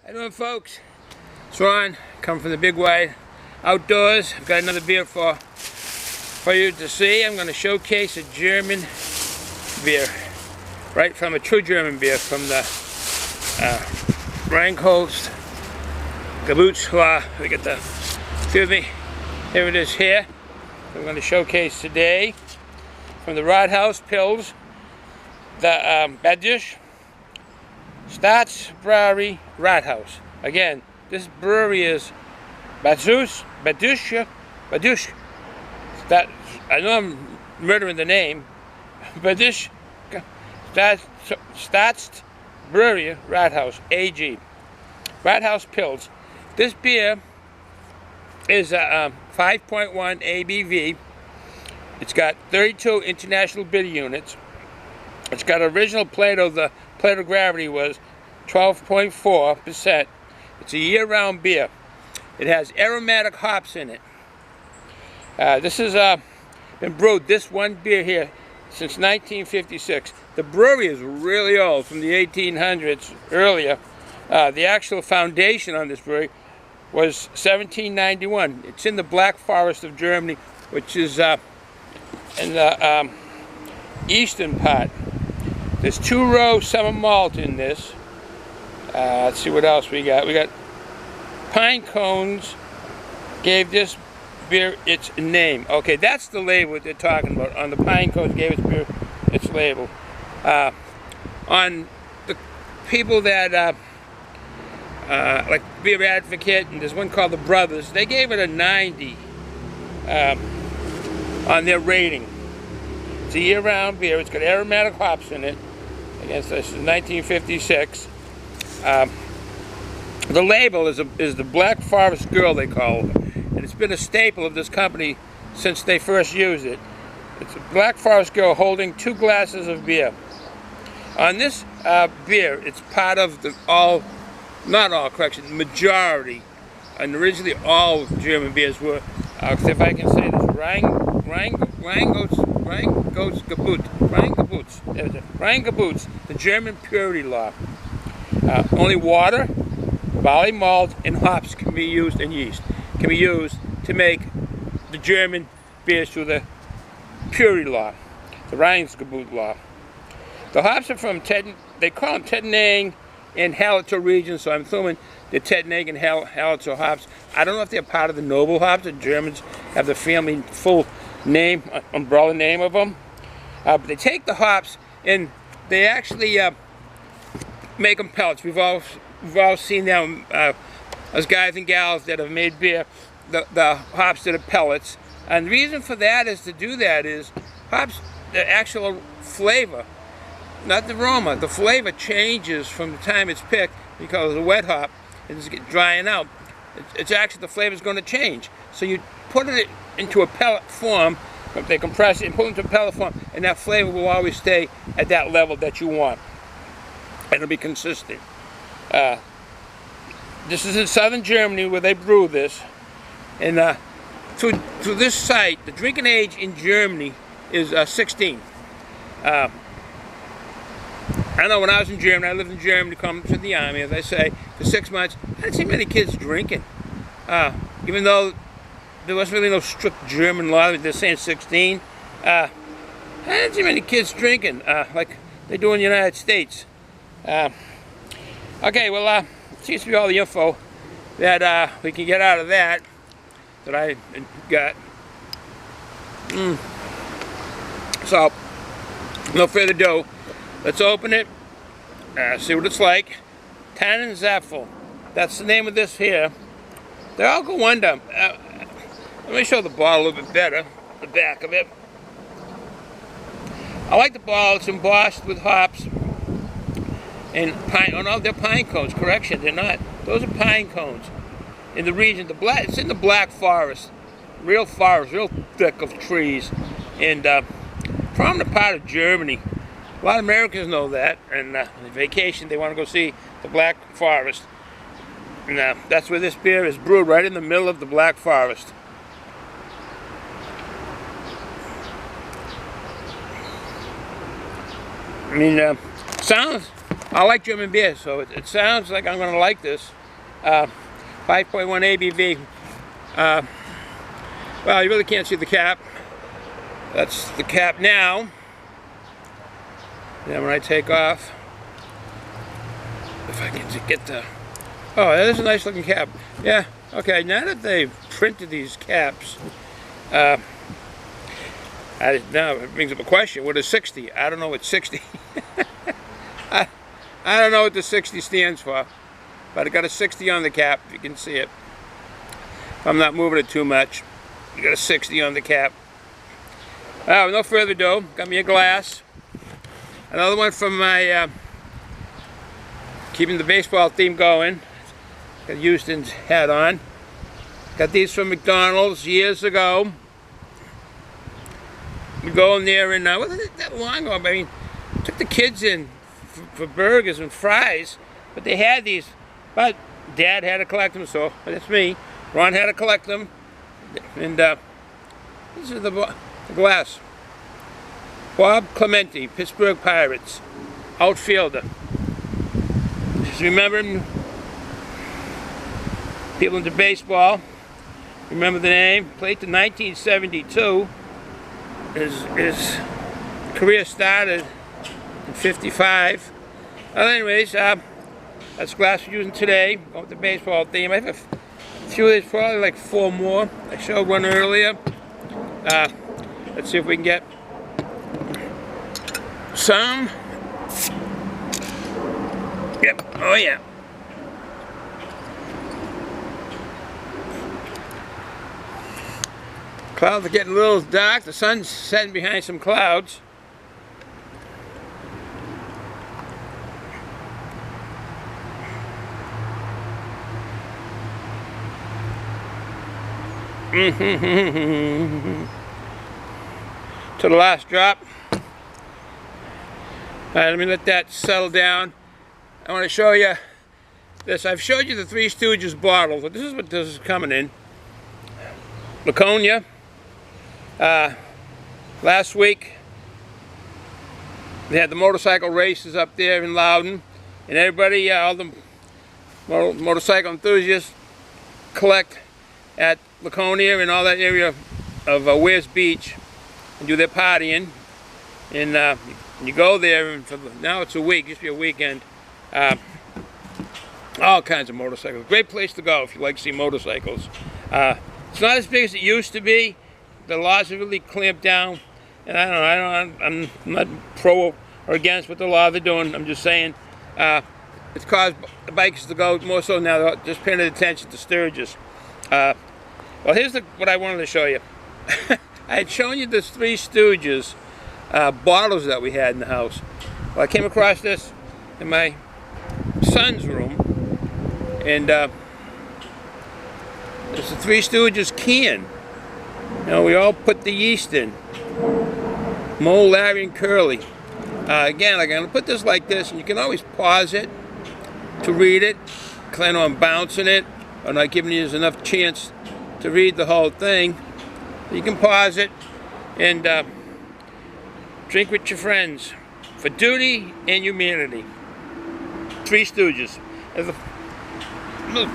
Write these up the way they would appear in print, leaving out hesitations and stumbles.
How you doing, folks? It's Ron, coming from the big wide outdoors. I've got another beer for you to see. I'm going to showcase a German beer, right from a true German beer from the Rothaus Gewürztraminer. We get the, excuse me, here it is here. I'm going to showcase today from the Rothaus Pils, the Badische Staatsbraerei Rothaus. Again, this brewery is Badische. That, I know I'm murdering the name. Badische Staatsbraerei Rothaus AG. Rothaus Pils. This beer is a 5.1 ABV. It's got 32 international beer units. It's got original Plato. The Plato gravity was 12.4%. It's a year-round beer. It has aromatic hops in it. This has been brewed, this one beer here, since 1956. The brewery is really old, from the 1800s, earlier. The actual foundation on this brewery was 1791. It's in the Black Forest of Germany, which is in the eastern part. There's 2-row summer malt in this. Let's see what else we got. We got pine cones gave this beer its name. Okay, that's the label they're talking about. On the pine cones gave its beer its label. On the people that like Beer Advocate, and there's one called the Brothers, they gave it a 90 on their rating. It's a year-round beer. It's got aromatic hops in it. Again, so this is 1956. The label is the Black Forest Girl, they call it, and it's been a staple of this company since they first used it. It's a Black Forest Girl holding 2 glasses of beer. On this beer, it's part of the majority, and originally all German beers were, if I can say this, Reingebutz, the German purity law. Only water, barley malt, and hops can be used, and yeast can be used to make the German beers through the purity law, the Reingebutz law. The hops are from they call them Tannen and Hallertau region, so I'm assuming the Tannen and Hallertau hops. I don't know if they're part of the noble hops. The Germans have the family full name, umbrella name of them. But they take the hops and they actually make them pellets. We've all seen them as guys and gals that have made beer, the hops that are pellets. And the reason for that is to do that is hops, the actual flavor, not the aroma, the flavor changes from the time it's picked because the wet hop is drying out. It's actually, the flavor is going to change. So you put it into a pellet form, they compress it and put it into a pellet form, and that flavor will always stay at that level that you want. It'll be consistent. This is in southern Germany where they brew this. And through this site, the drinking age in Germany is 16. I know when I was in Germany, I lived in Germany, come to the army, as I say, for 6 months. I didn't see many kids drinking. Even though there wasn't really no strict German law, they're saying 16. I didn't see many kids drinking like they do in the United States. Okay, well, seems to be all the info that we can get out of that I got. So, no further ado. Let's open it, see what it's like. Tannen Zapfel. That's the name of this here. They all go under. Let me show the bottle a little bit better, the back of it. I like the bottle. It's embossed with hops and pine. Oh no, they're pine cones. Correction, they're not. Those are pine cones. In the region, it's in the Black Forest, real thick of trees, and prominent part of Germany. A lot of Americans know that, and on vacation they want to go see the Black Forest. And that's where this beer is brewed, right in the middle of the Black Forest. I mean, sounds I like German beer, so it sounds like I'm going to like this. 5.1 ABV. Well, you really can't see the cap. That's the cap now. Then when I take off, if I can get the... Oh, that is a nice looking cap. Yeah, okay, now that they've printed these caps, now it brings up a question. What is 60? I don't know what 60... I don't know what the 60 stands for, but I got a 60 on the cap, if you can see it. If I'm not moving it too much, you got a 60 on the cap. With no further ado, got me a glass. Another one from my, keeping the baseball theme going. Got Houston's hat on. Got these from McDonald's years ago. We go in there and, wasn't it that long ago? I mean, took the kids in for burgers and fries, but they had these. But Dad had to collect them, so that's me. Ron had to collect them, and this is the glass. Bob Clemente, Pittsburgh Pirates, outfielder. Just remember him. People into baseball, remember the name. Played to 1972. His career started in 55. Well, anyways, that's the glass we're using today. Going with the baseball theme. I have a few of these, probably like 4 more. I showed one earlier. Let's see if we can get some. Yep, oh yeah. Clouds are getting a little dark. The sun's setting behind some clouds. To the last drop. Alright, let me let that settle down. I want to show you this. I've showed you the Three Stooges bottle, but this is what this is coming in. Laconia. Last week they had the motorcycle races up there in Loudon, and everybody, all the motorcycle enthusiasts collect at Laconia and all that area of Weir's Beach and do their partying. And you go there, and now it's a week, it used to be a weekend. All kinds of motorcycles. Great place to go if you like to see motorcycles. It's not as big as it used to be. The laws have really clamped down, and I'm not pro or against what the law they're doing. I'm just saying it's caused the bikers to go more so now. They're just paying attention to Sturgis. Well, here's what I wanted to show you. I had shown you the Three Stooges bottles that we had in the house. Well, I came across this in my son's room, and it's the Three Stooges can. Now, we all put the yeast in. Mole, Larry, and Curly. Again, I'm going to put this like this, and you can always pause it to read it. Plan on bouncing it, or not giving you enough chance to read the whole thing. You can pause it and drink with your friends for duty and humanity. Three Stooges. There's a little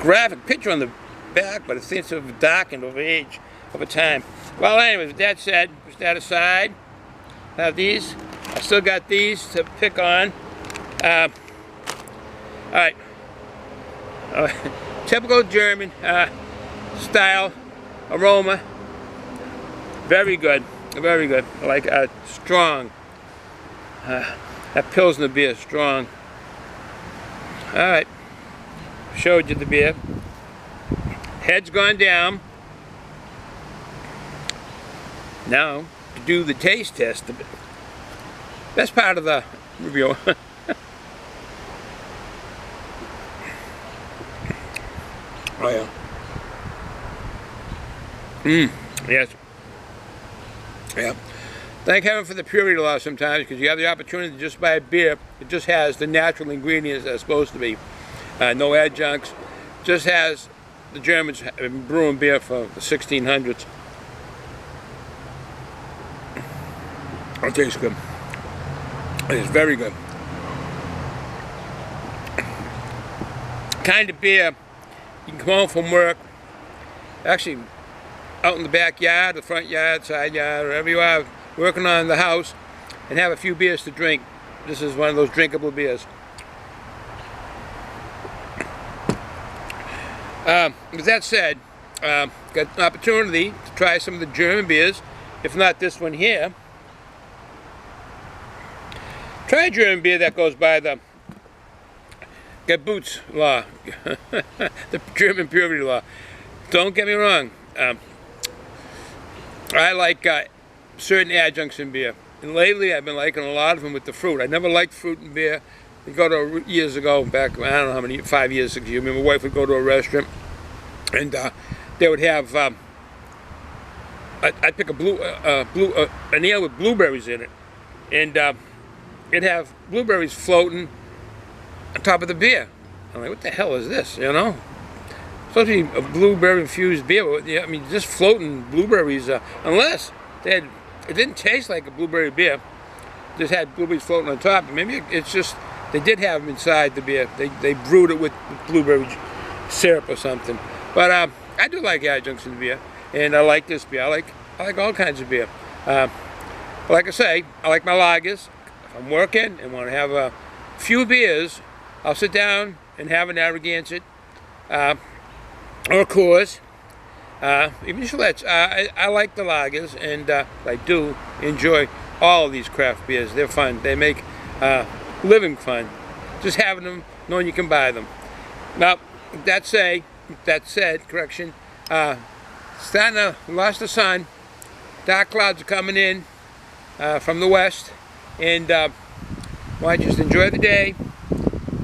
graphic picture on the back, but it seems to have darkened over time. Well, anyways, with that said, push that aside. I have these. I still got these to pick on. All right. Typical German style aroma. Very good. Very good. Like strong. That Pilsner beer is strong. All right. Showed you the beer. Head's gone down. Now, to do the taste test. The best part of the review. Oh yeah. Yes. Yeah. Thank heaven for the purity law sometimes, because you have the opportunity to just buy a beer. It just has the natural ingredients that it's supposed to be. No adjuncts. Just has the Germans have been brewing beer for the 1600s. It tastes good. It is very good. kind of beer you can come home from work, actually out in the backyard, the front yard, side yard, wherever you are, working on the house, and have a few beers to drink. This is one of those drinkable beers. With that said, got an opportunity to try some of the German beers, if not this one here. Try a German beer that goes by the Boots law, the German purity law. Don't get me wrong, I like certain adjuncts in beer, and lately I've been liking a lot of them with the fruit. I never liked fruit in beer. You go to years ago, back I don't know how many, 5 years, 6 years. My wife would go to a restaurant, and they would have I'd pick an ale with blueberries in it, and it'd have blueberries floating on top of the beer. I'm like, what the hell is this? You know, it's supposed to be a blueberry infused beer, but yeah, I mean, just floating blueberries. Unless they had, it didn't taste like a blueberry beer. Just had blueberries floating on top. Maybe it's just they did have them inside the beer. They brewed it with blueberry syrup or something. But I do like adjuncts in beer, and I like this beer. I like all kinds of beer. Like I say, I like my lagers. If I'm working and want to have a few beers, I'll sit down and have an Narragansett or a Coors, even Gillette's. I like the lagers, and I do enjoy all of these craft beers. They're fun. They make living fun. Just having them, knowing you can buy them. Now, that said, correction, starting to lost the sun. Dark clouds are coming in from the west, and why don't you just enjoy the day,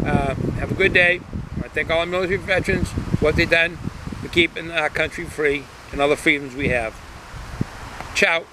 have a good day. I thank all our military veterans for what they've done for keeping our country free and all the freedoms we have. Ciao.